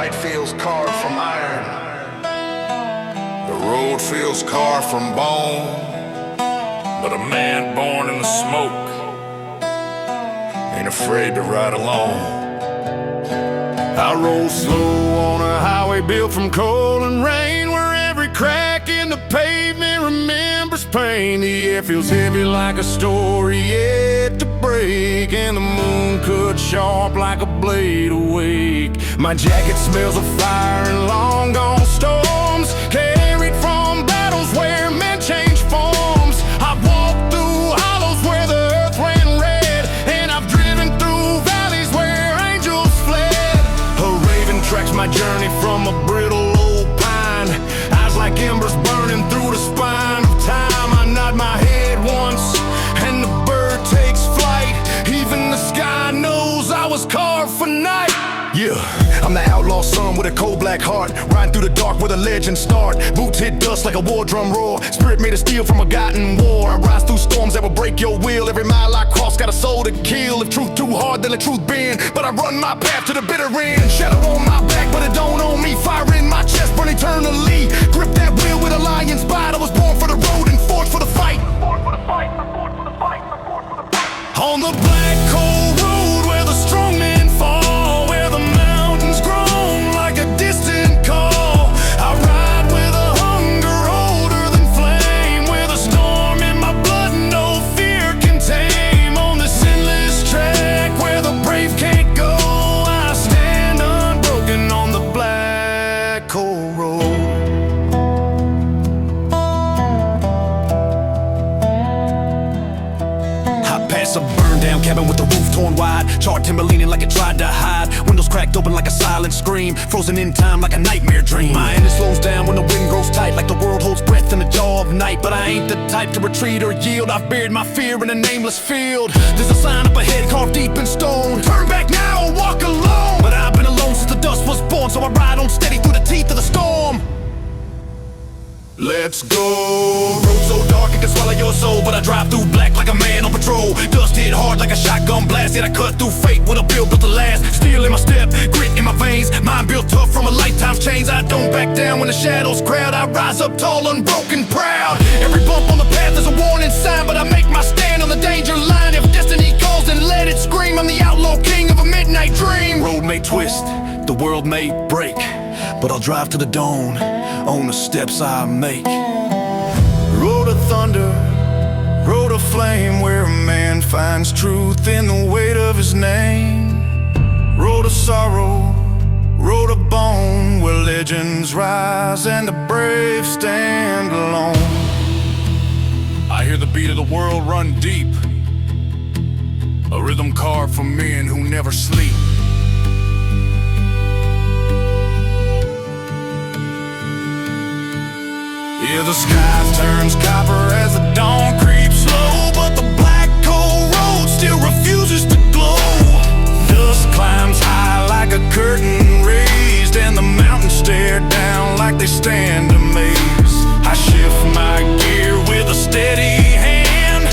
night feels carved from iron. The road feels carved from bone. But a man born in the smoke ain't afraid to ride alone. I roll slow on a highway built from coal and rain, where every crack in the pavement remembers pain. The air feels heavy like a story yet to break, and the moon cut sharp like a blade awake. My jacket smells of fire and long gone storms, carried from battles where men change forms. I've walked through hollows where the earth ran red, and I've driven through valleys where angels fled. A raven tracks my journey from a brittle old pine, eyes like embers burning through the spine of time. I nod my head once and the bird takes flight. Even the sky knows I was carved for night. Yeah, I'm the outlaw son with a cold black heart, riding through the dark where the legends start. Boots hit dust like a war drum roar, spirit made of steel from a forgotten war. I rise through storms that will break your will. Every mile I cross got a soul to kill. If truth too hard, then the truth bend. But I run my path to the bitter end. Shadow on my back, but it don't own me. Fire in my chest, burn eternally. Grip that wheel with a lion's bite. I was born for the road and forged for the fight. On the black cold road where the strong men fall, where the mountains groan like a distant call, I ride with a hunger older than flame, with a storm in my blood no fear can tame. On this endless track where the brave can't go, I stand unbroken on the black cold road. A burned down cabin with the roof torn wide, charred timber leaning like it tried to hide, windows cracked open like a silent scream, frozen in time like a nightmare dream. My engine slows down when the wind grows tight, like the world holds breath in the jaw of night. But I ain't the type to retreat or yield. I've buried my fear in a nameless field. There's a sign up ahead carved deep in stone, turn back now or walk alone. But I've been alone since the dust was born, so I ride on steady through the teeth of the storm. Let's go. Road so dark it can swallow your soul, but I drive through black like a man on patrol. Dust hit hard like a shotgun blast, yet I cut through fate with a bill built to last. Steel in my step, grit in my veins, mind built tough from a lifetime's chains. I don't back down when the shadows crowd, I rise up tall, unbroken, proud. Every bump on the path is a warning sign, but I make my stand on the danger line. If destiny calls, then let it scream. I'm the outlaw king of a midnight dream. Road may twist, the world may break, but I'll drive to the dawn on the steps I make. Road of thunder, road of flame, where a man finds truth in the weight of his name. Road of sorrow, road of bone, where legends rise and the brave stand alone. I hear the beat of the world run deep, a rhythm carved for men who never sleep. Yeah, the sky turns copper as the dawn creeps slow, but the black cold road still refuses to glow. Dust climbs high like a curtain raised, and the mountains stare down like they stand amazed. I shift my gear with a steady hand,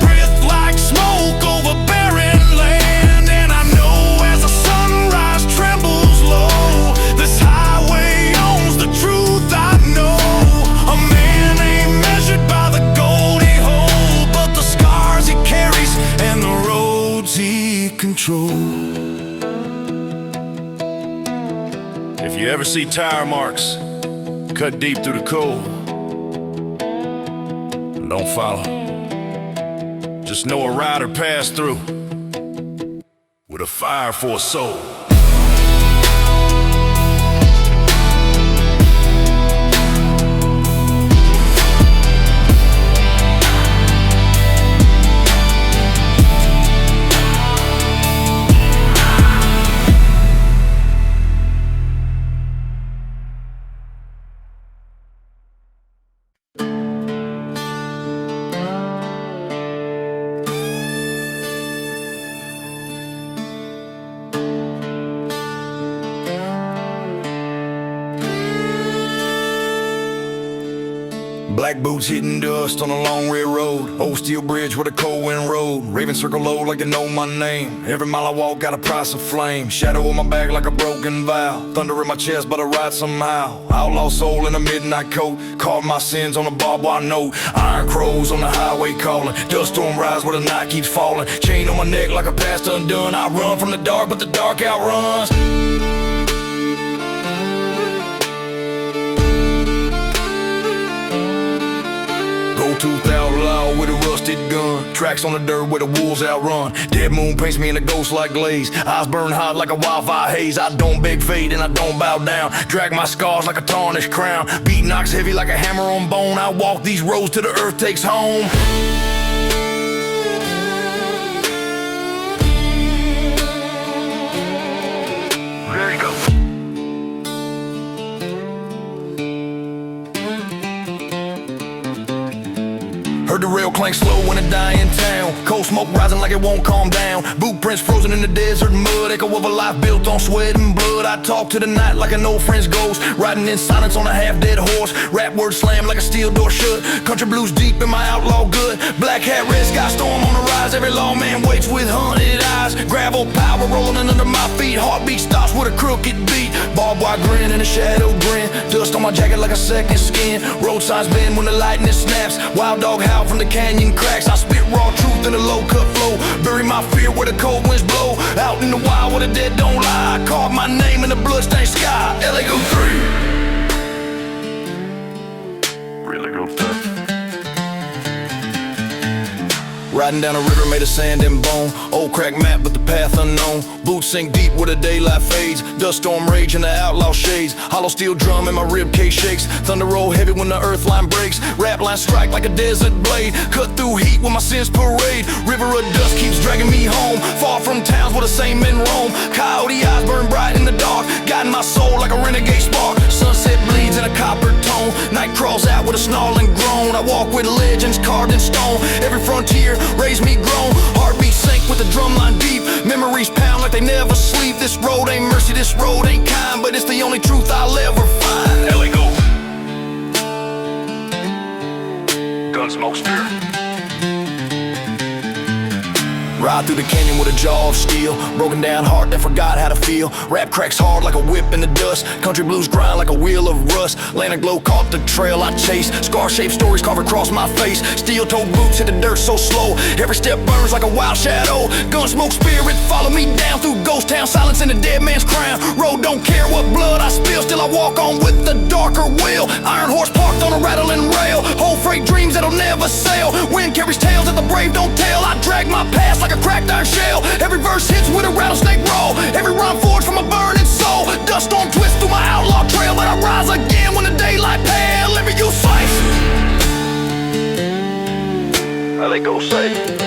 breath like smoke over barren land. And I know as the sunrise trembles low, this highway owns the truth I know. A man ain't measured by the gold he holds, but the scars he carries and the roads he controls. If you ever see tire marks cut deep through the coal, don't follow. Just know a rider passed through with a fire for a soul. black boots hitting dust on a long railroad. Old steel bridge with a cold wind road. Raven circle low like they know my name. Every mile I walk got a price of flame. Shadow on my back like a broken vow. Thunder in my chest but I ride somehow. Outlaw soul in a midnight coat. Carve my sins on a barbed wire note. Iron crows on the highway calling. Dust storm rise where the night keeps falling. Chain on my neck like a past undone. I run from the dark but the dark outruns. Go-tooth outlaw with a rusted gun. Tracks on the dirt where the wolves outrun. Dead moon paints me in a ghost-like glaze. Eyes burn hot like a wildfire haze. I don't beg fate and I don't bow down. Drag my scars like a tarnished crown. Beat knocks heavy like a hammer on bone. I walk these roads till the earth takes home. There you go. Heard the rail clank slow in a dying town. Cold smoke rising like it won't calm down. Boot prints frozen in the desert mud. Echo of a life built on sweat and blood. I talk to the night like an old friend's ghost. Riding in silence on a half-dead horse. Rap words slam like a steel door shut. Country blues deep in my outlaw good. Black hat, red sky, storm on the rise. Every lawman waits with hunted eyes. Gravel power rolling under my feet. Heartbeat stops with a crooked beat. Barbed wire grin and a shadow grin. Dust on my jacket like a second skin. Road signs bend when the lightning snaps. Wild dog howl from the canyon cracks. I spit raw truth in a low cut flow. Bury my fear where the cold winds blow. Out in the wild where the dead don't lie. I carve my name in the bloodstained sky. LA go 3. Really go tough. Riding down a river made of sand and bone. Old crack map but the path unknown. Boots sink deep where the daylight fades. Dust storm rage in the outlaw shades. Hollow steel drum in my rib cage shakes. Thunder roll heavy when the earth line breaks. Rap line strike like a desert blade. Cut through heat when my sins parade. River of dust keeps dragging me home. Far from towns where the same men roam. Coyote eyes burn bright in the dark. Guiding my soul like a renegade spark. Sunset bleeds in a copper tone. Night crawls out with a snarling groan. I walk with legends carved in stone. Every frontier raise me grown. Heartbeat sink with the drumline deep. Memories pound like they never sleep. This road ain't mercy, this road ain't kind, but it's the only truth I'll ever find. LA go. Gunsmoke spirit. Ride through the canyon with a jaw of steel. Broken down heart that forgot how to feel. Rap cracks hard like a whip in the dust. Country blues grind like a wheel of rust. Lantern glow caught the trail I chase. Scar-shaped stories carved across my face. Steel-toed boots hit the dirt so slow. Every step burns like a wild shadow. Gunsmoke spirit follow me down through ghost town. Silence in a dead man's crown. Road don't care what blood I spill. Still I walk on with the darker will. Iron horse parked on a rattling rail. Whole freight dreams that'll never sail. Wind carries tales that the brave don't tell. I drag my past like a cracked iron shell. Every verse hits with a rattlesnake roll. Every rhyme forged from a burning soul. Dust storm twists through my outlaw trail. But I rise again when the daylight pale. Every use slice. LA go say.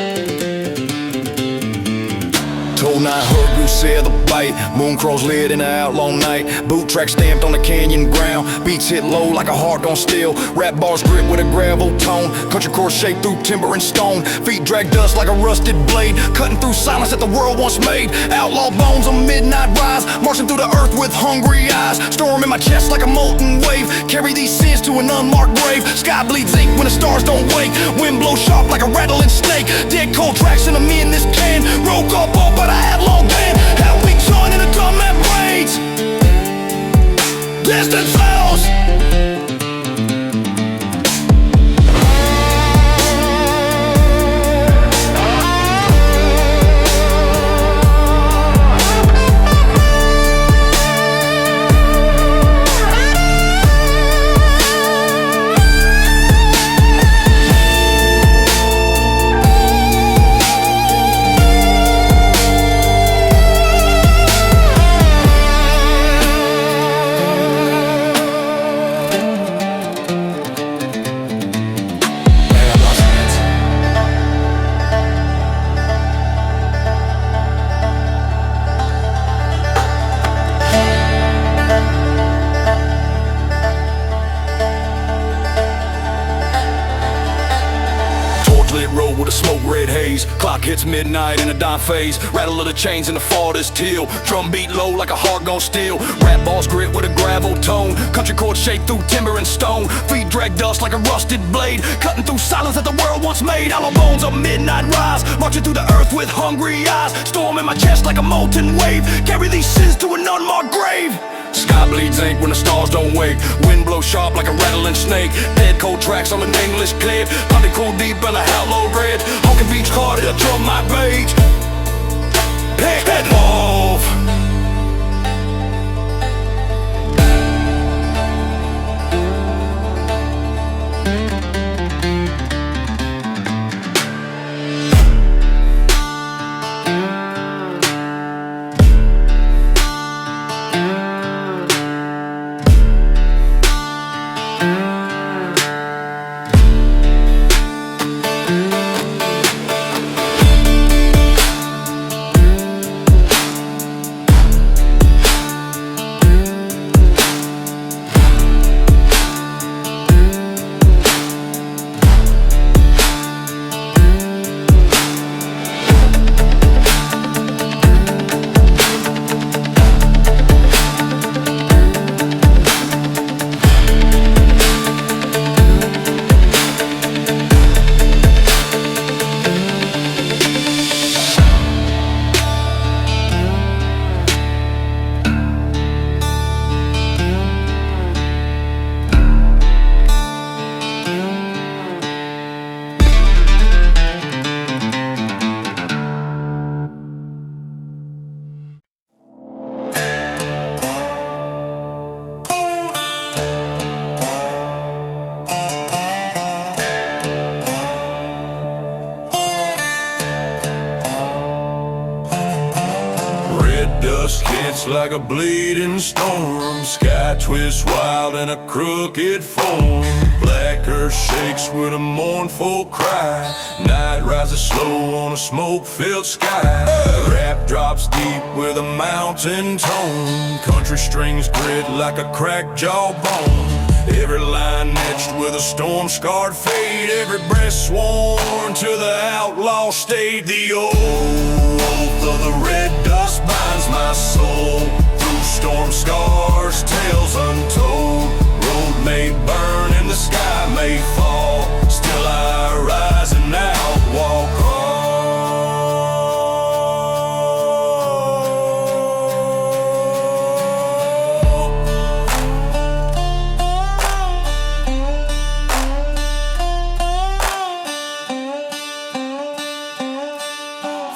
Toe 9 hood, goose sail the bite. Moon crows lit in the outlaw night. Boot track stamped on the canyon ground. Beats hit low like a heart on steel. Rap bars grip with a gravel tone. Country core shake through timber and stone. Feet drag dust like a rusted blade. Cutting through silence that the world once made. Outlaw bones on midnight rise. Marching through the earth with hungry eyes. Storm in my chest like a molten wave. Carry these sins to an unmarked grave. Sky bleeds ink when the stars don't wake. Wind blows sharp like a rattling snake. Dead cold tracks in me in this can. Roll call ball but I had long band. How we join in the drum that braids. Distant sounds. smoke, red haze. Clock hits midnight in a dime phase. Rattle of the chains in the fall this till. Drum beat low like a heart gon' steel. Rap balls grit with a gravel tone. Country chords shake through timber and stone. Feet drag dust like a rusted blade. Cutting through silence that the world once made. Hollow bones of midnight rise. Marching through the earth with hungry eyes. Storm in my chest like a molten wave. Carry these sins to an unmarked grave. Sky bleeds ink when the stars don't wake. Wind blows sharp like a rattling snake. Dead cold tracks on an English cliff. Pounding cool deep in a hollow red. Honking beach card in a drum my rage. Head off. Dust hits like a bleeding storm. Sky twists wild in a crooked form. Black earth shakes with a mournful cry. Night rises slow on a smoke-filled sky. Rap drops deep with a mountain tone. Country strings grit like a cracked jawbone. Every line etched with a storm-scarred fade. Every breath sworn to the outlaw state. The oath of the red dust binds my soul. Through storm scars, tales untold. Road may burn and the sky may fall. Still I rise and outwalk on.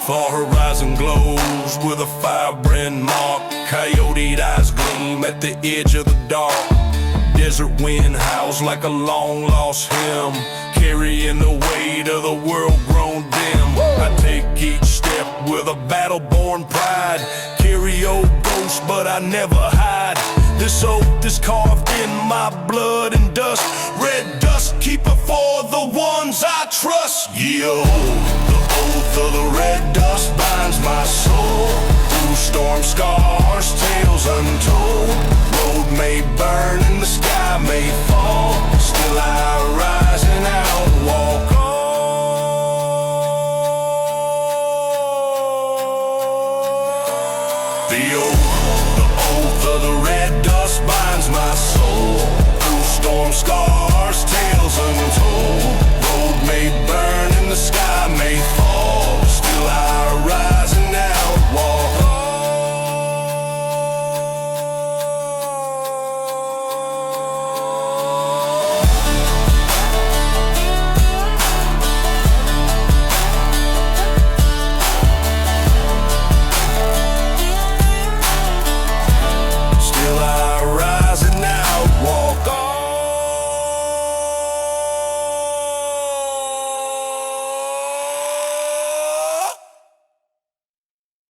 Far horizon glows with a vibrant mark. Coyote eyes gleam at the edge of the dark. Desert wind howls like a long lost hymn, carrying the weight of the world grown dim. I take each step with a battle-born pride. Carry old ghosts but I never hide. This oath is carved in my blood and dust. Red dust keeper for the ones I trust. Yo, the oath of the red dust binds my soul. Through storm scars, tales untold. Road may burn and the sky may fall. Still I rise and outwalk on. The oath of the red dust binds my soul. Through storm scars, tales untold. Road may burn